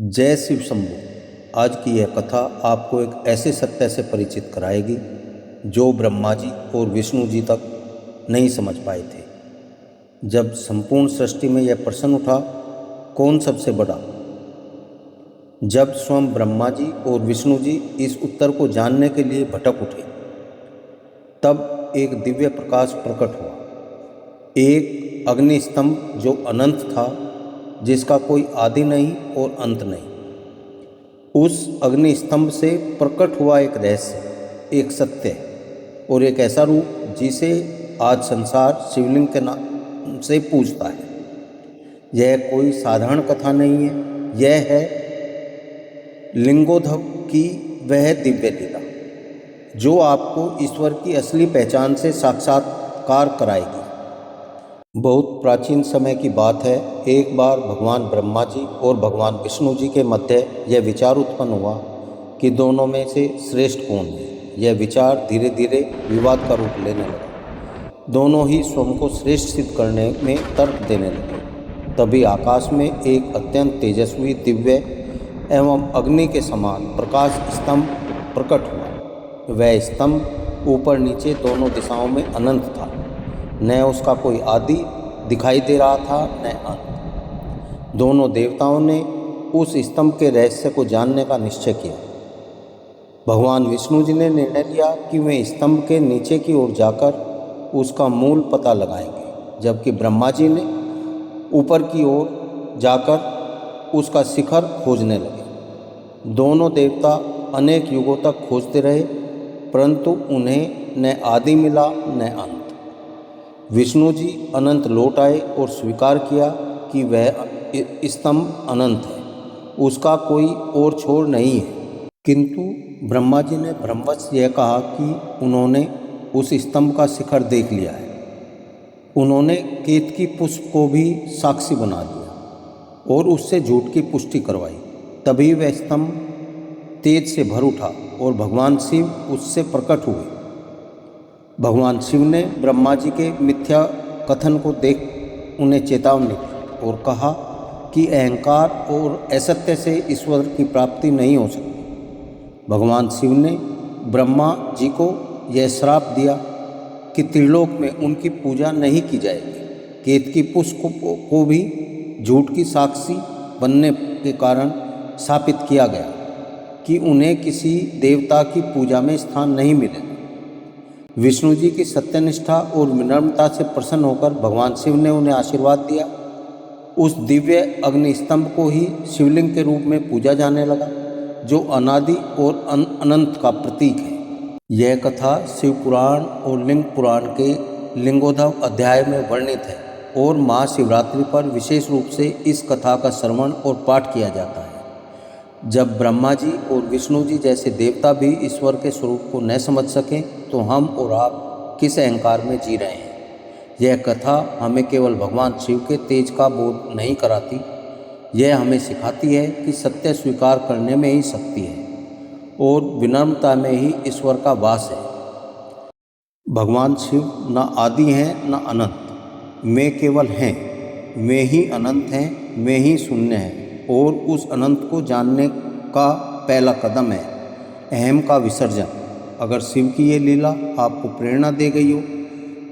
जय शिव शंभू। आज की यह कथा आपको एक ऐसे सत्य से परिचित कराएगी जो ब्रह्मा जी और विष्णु जी तक नहीं समझ पाए थे। जब संपूर्ण सृष्टि में यह प्रश्न उठा, कौन सबसे बड़ा, जब स्वयं ब्रह्मा जी और विष्णु जी इस उत्तर को जानने के लिए भटक उठे, तब एक दिव्य प्रकाश प्रकट हुआ। एक अग्नि स्तंभ जो अनंत था, जिसका कोई आदि नहीं और अंत नहीं। उस अग्नि स्तंभ से प्रकट हुआ एक रहस्य, एक सत्य और एक ऐसा रूप जिसे आज संसार शिवलिंग के नाम से पूजता है। यह कोई साधारण कथा नहीं है, यह है लिंगोद्भव की वह दिव्य लीला जो आपको ईश्वर की असली पहचान से साक्षात्कार कराएगी। बहुत प्राचीन समय की बात है। एक बार भगवान ब्रह्मा जी और भगवान विष्णु जी के मध्य यह विचार उत्पन्न हुआ कि दोनों में से श्रेष्ठ कौन है। यह विचार धीरे धीरे विवाद का रूप लेने लगा। दोनों ही स्वयं को श्रेष्ठ सिद्ध करने में तर्क देने लगे। तभी आकाश में एक अत्यंत तेजस्वी, दिव्य एवं अग्नि के समान प्रकाश स्तंभ प्रकट हुआ। वह स्तंभ ऊपर नीचे दोनों दिशाओं में अनंत था। न उसका कोई आदि दिखाई दे रहा था, न अंत। दोनों देवताओं ने उस स्तंभ के रहस्य को जानने का निश्चय किया। भगवान विष्णु जी ने निर्णय लिया कि वे स्तंभ के नीचे की ओर जाकर उसका मूल पता लगाएंगे, जबकि ब्रह्मा जी ने ऊपर की ओर जाकर उसका शिखर खोजने लगे। दोनों देवता अनेक युगों तक खोजते रहे, परंतु उन्हें न आदि मिला न अंत। विष्णु जी अनंत लौट आए और स्वीकार किया कि वह स्तंभ अनंत है, उसका कोई और छोर नहीं है। किंतु ब्रह्मा जी ने भ्रमवश यह कहा कि उन्होंने उस स्तंभ का शिखर देख लिया है। उन्होंने केतकी पुष्प को भी साक्षी बना दिया और उससे झूठ की पुष्टि करवाई। तभी वह स्तंभ तेज से भर उठा और भगवान शिव उससे प्रकट हुए। भगवान शिव ने ब्रह्मा जी के मिथ्या कथन को देख उन्हें चेतावनी दी और कहा कि अहंकार और असत्य से ईश्वर की प्राप्ति नहीं हो सकती। भगवान शिव ने ब्रह्मा जी को यह श्राप दिया कि त्रिलोक में उनकी पूजा नहीं की जाएगी। केतकी पुष्प को भी झूठ की साक्षी बनने के कारण शापित किया गया कि उन्हें किसी देवता की पूजा में स्थान नहीं मिलेगा। विष्णु जी की सत्यनिष्ठा और विनम्रता से प्रसन्न होकर भगवान शिव ने उन्हें आशीर्वाद दिया। उस दिव्य अग्नि स्तंभ को ही शिवलिंग के रूप में पूजा जाने लगा, जो अनादि और अनंत का प्रतीक है। यह कथा शिव पुराण और लिंग पुराण के लिंगोद्भव अध्याय में वर्णित है और महाशिवरात्रि पर विशेष रूप से इस कथा का श्रवण और पाठ किया जाता है। जब ब्रह्मा जी और विष्णु जी जैसे देवता भी ईश्वर के स्वरूप को न समझ सकें, तो हम और आप किस अहंकार में जी रहे हैं। यह कथा हमें केवल भगवान शिव के तेज का बोध नहीं कराती, यह हमें सिखाती है कि सत्य स्वीकार करने में ही शक्ति है और विनम्रता में ही ईश्वर का वास है। भगवान शिव न आदि हैं न अनंत, वे केवल हैं। वे ही अनंत हैं, वे ही शून्य हैं और उस अनंत को जानने का पहला कदम है अहम का विसर्जन। अगर शिव की ये लीला आपको प्रेरणा दे गई हो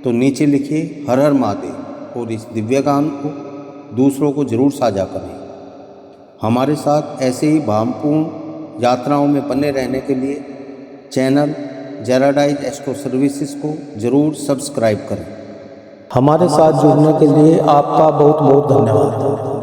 तो नीचे लिखिए हर हर महादेव और इस दिव्य गान को दूसरों को जरूर साझा करें। हमारे साथ ऐसे ही भावपूर्ण यात्राओं में बने रहने के लिए चैनल जेराडाइज एस्ट्रो सर्विसेज को जरूर सब्सक्राइब करें। हमारे साथ जुड़ने के लिए आपका बहुत बहुत धन्यवाद।